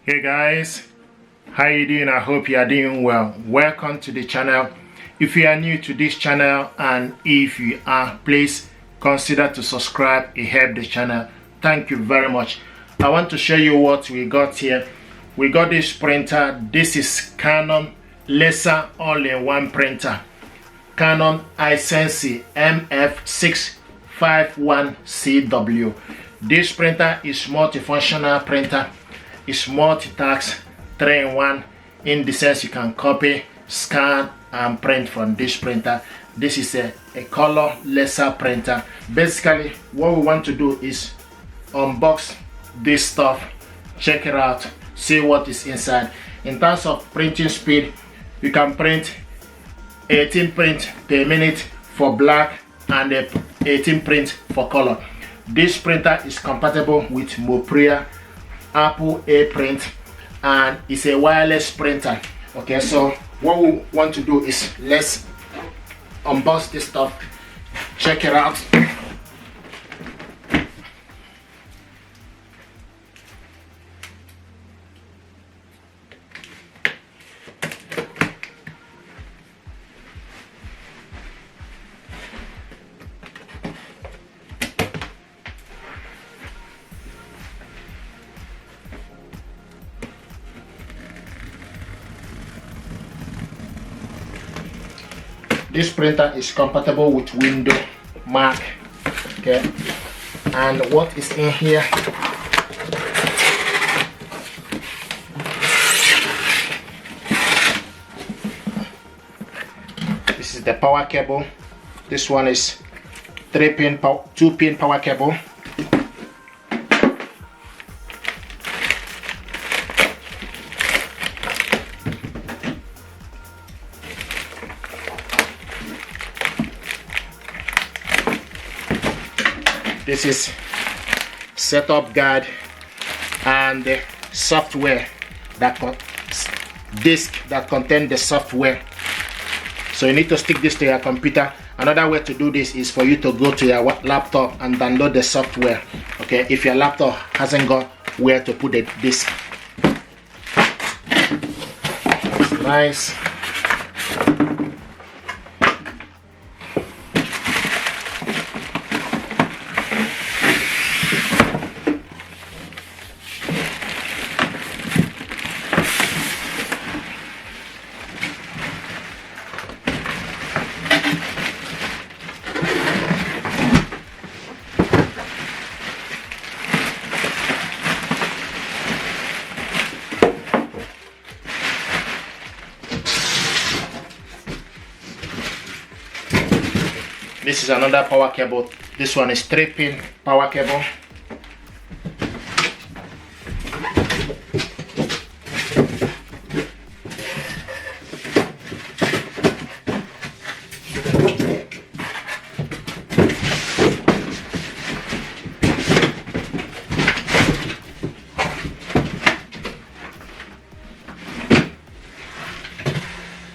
Hey guys, how you doing? I hope you are doing well. Welcome to the channel. If you are new to this channel and if you are, please consider to subscribe. It helps the channel. Thank you very much. I want to show you what we got here. We got this printer. This is Canon laser all-in-one printer, Canon iSense MF651CW. This printer is multifunctional printer. It's multi-task 3-in-1 in the sense you can copy, scan and print from this printer. This is a color laser printer. Basically what we want to do is unbox this stuff, check it out, see what is inside. In terms of printing speed, you can print 18 print per minute for black and 18 print for color. This printer is compatible with Mopria, Apple A print, and it's a wireless printer. Okay, so what we want to do is let's unbox this stuff, check it out. This printer is compatible with Windows, Mac, okay, and what is in here? This is the power cable. This one is 2-pin power cable. This is setup guide and the software disk that contains the software. So you need to stick this to your computer. Another way to do this is for you to go to your laptop and download the software. Okay, if your laptop hasn't got where to put the disk. It's nice. This is another power cable. This one is 3-pin power cable.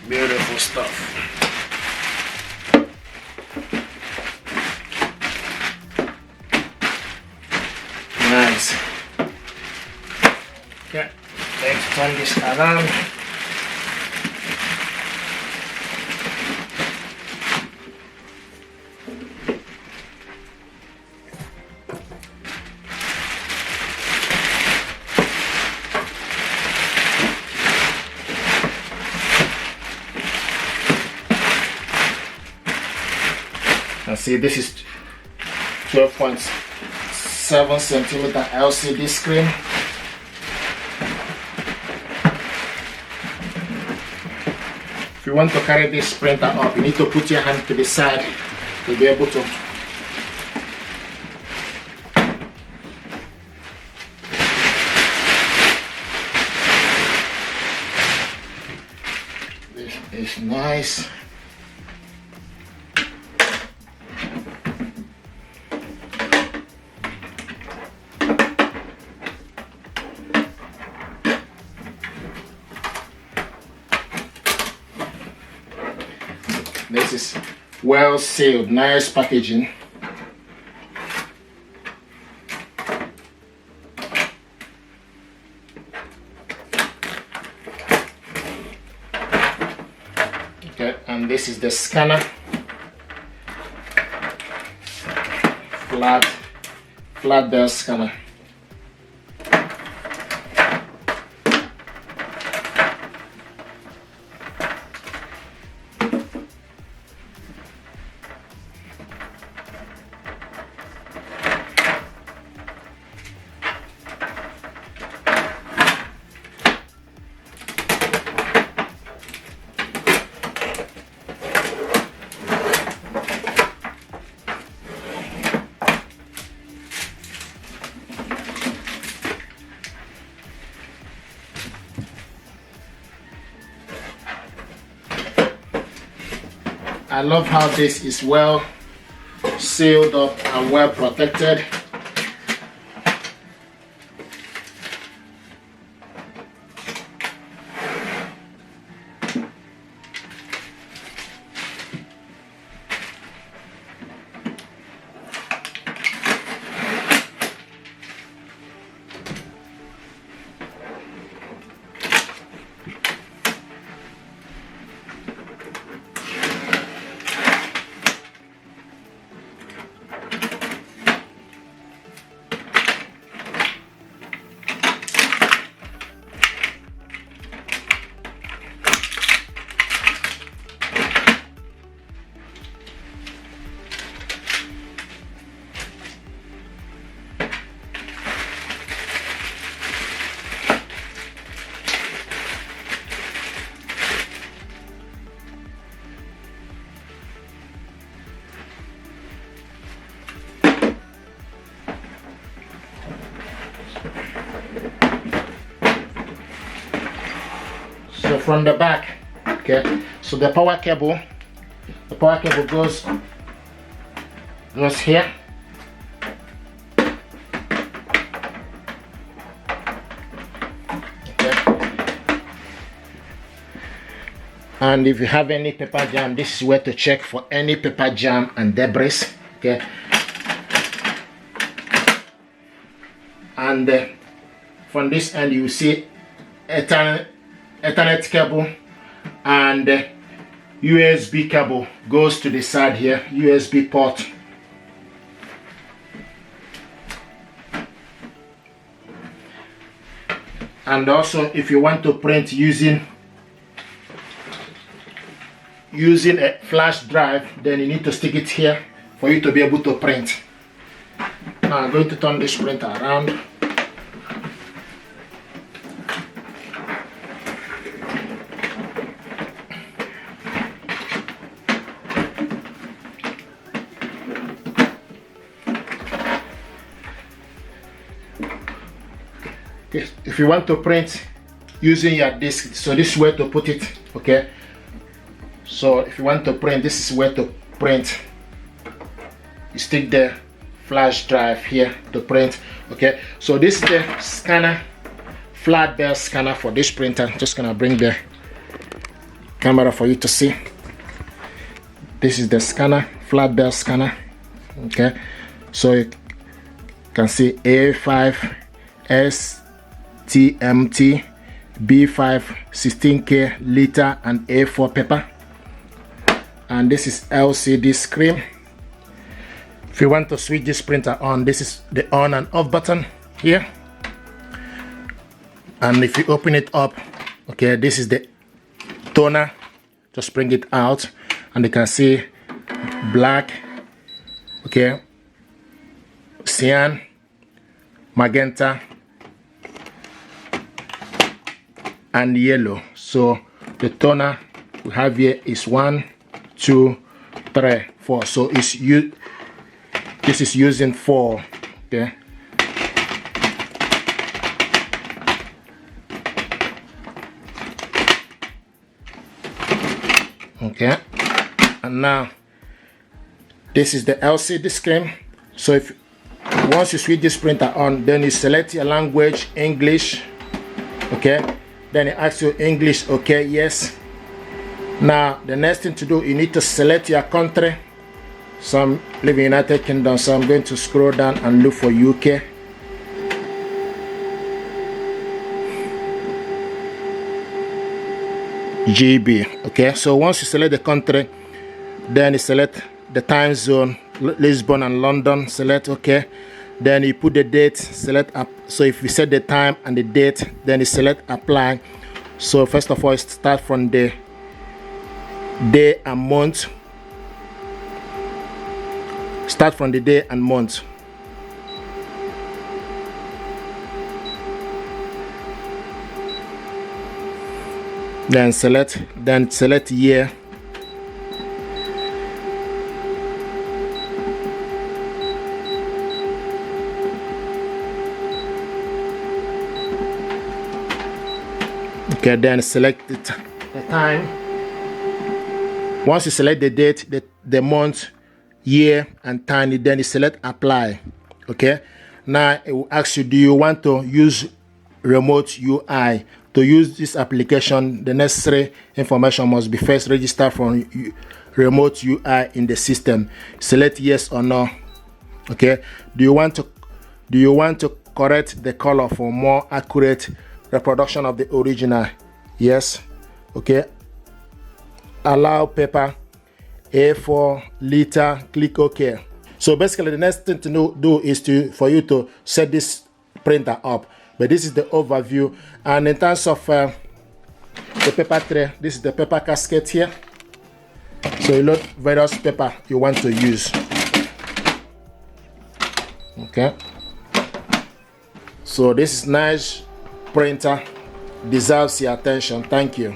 Beautiful stuff. Nice. Okay, let's turn this around. And see, this is 12.7 centimeter LCD screen. If you want to carry this printer up, you need to put your hand to the side to be able to. This is nice. This is well sealed, nice packaging. Okay, and this is the scanner. Flat bell scanner. I love how this is well sealed up and well protected. So from the back, okay, so the power cable goes here. Okay. And if you have any paper jam, this is where to check for any paper jam and debris. Okay. And from this end you see Ethernet cable and USB cable goes to the side here, USB port. And also if you want to print using a flash drive, then you need to stick it here for you to be able to print. Now I'm going to turn this printer around. If you want to print using your disk, so this is where to put it. Okay, so if you want to print, this is where to print. You stick the flash drive here to print. Okay, so this is the scanner, flat bell scanner for this printer. I'm just gonna bring the camera for you to see. This is the scanner, flat bell scanner. Okay, so you can see A5S TMT, B5 16K liter and A4 paper, and this is LCD screen. If you want to switch this printer on, this is the on and off button here, and if you open it up, okay, this is the toner. Just bring it out and you can see black, okay, cyan, magenta and yellow. So the toner we have here is 1, 2, 3, 4. So this is using 4. Okay, okay, and now this is the LCD screen. So if once you switch this printer on, then you select your language, English. Okay, then it asks you English. Okay, yes. Now the next thing to do, you need to select your country. So I'm living in United Kingdom, so I'm going to scroll down and look for UK. GB. Okay, so once you select the country, then you select the time zone, Lisbon and London, select OK. Then you put the date, select up. So if you set the time and the date, then you select apply. So first of all, start from the day and month. Start from the day and month. Then select year. Okay, then select the time. Once you select the date, the month, year, and time, then you select apply. Okay, now it will ask you, do you want to use remote UI? To use this application, the necessary information must be first registered from remote UI in the system. Select yes or no. Okay, do you want to correct the color for more accurate reproduction of the original? Yes. Okay, allow paper A4 liter, click OK. So basically the next thing to do is for you to set this printer up. But this is the overview, and in terms of the paper tray, this is the paper casket here. So you load various paper you want to use. Okay, so this is nice printer, deserves your attention. Thank you.